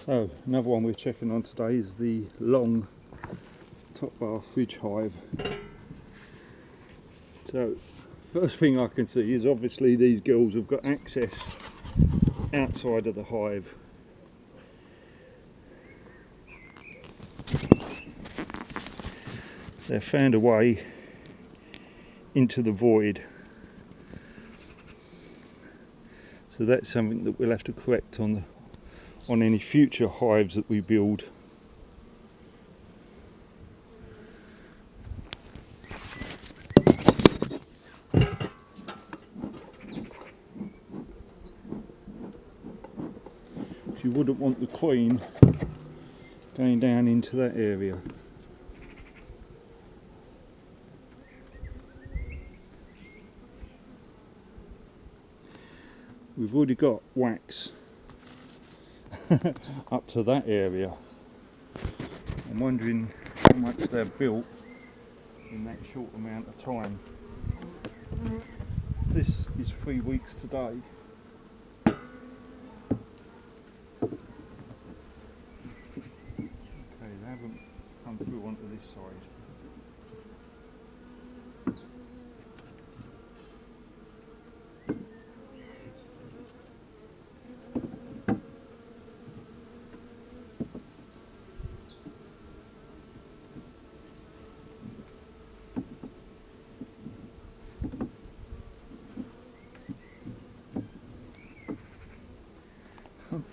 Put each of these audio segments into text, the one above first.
So another one we're checking on today is the long top bar fridge hive. So first thing I can see is obviously these girls have got access outside of the hive. They've found a way into the void. So that's something that we'll have to correct on any future hives that we build. You wouldn't want the queen going down into that area. We've already got wax up to that area. I'm wondering how much they've built in that short amount of time. This is 3 weeks today. Okay, they haven't come through onto this side.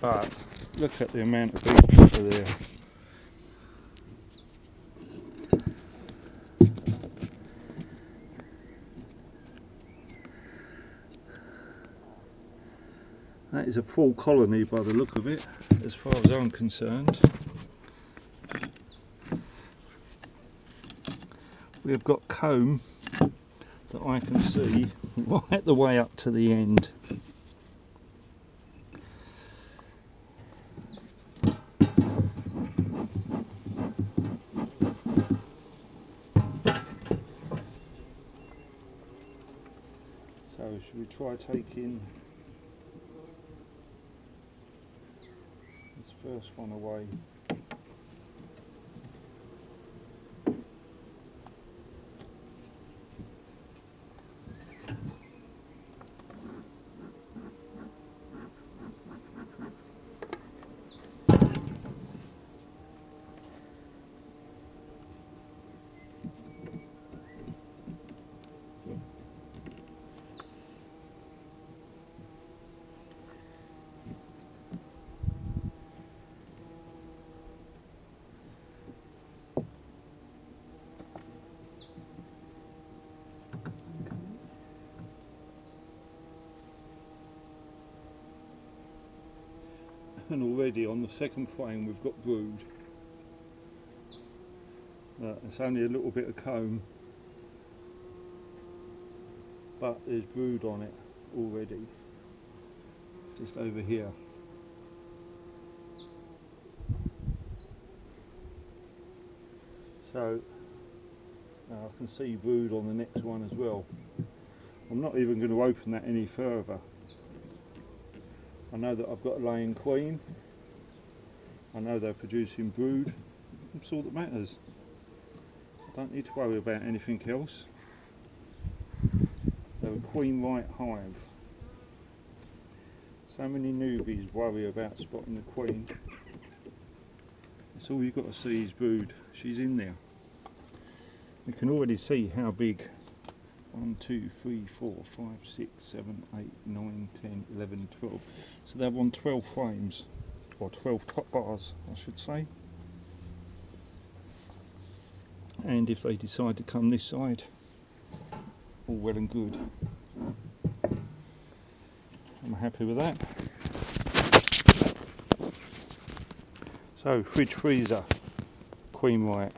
But look at the amount of bees over there. That is a full colony by the look of it, as far as I'm concerned. We've got comb that I can see right the way up to the end. So should we try taking this first one away? And already on the second frame we've got brood. It's only a little bit of comb, but there's brood on it already, just over here. So now I can see brood on the next one as well. I'm not even going to open that any further. I know that I've got a laying queen. I know they're producing brood. That's all that matters. I don't need to worry about anything else. They're a queenrite hive. So many newbies worry about spotting the queen. That's all you've got to see is brood. She's in there. You can already see how big. 1, 2, 3, 4, 5, 6, 7, 8, 9, 10, 11, 12. So they're on 12 frames, or 12 top bars, I should say. And if they decide to come this side, all well and good. I'm happy with that. So, fridge freezer, queenrite.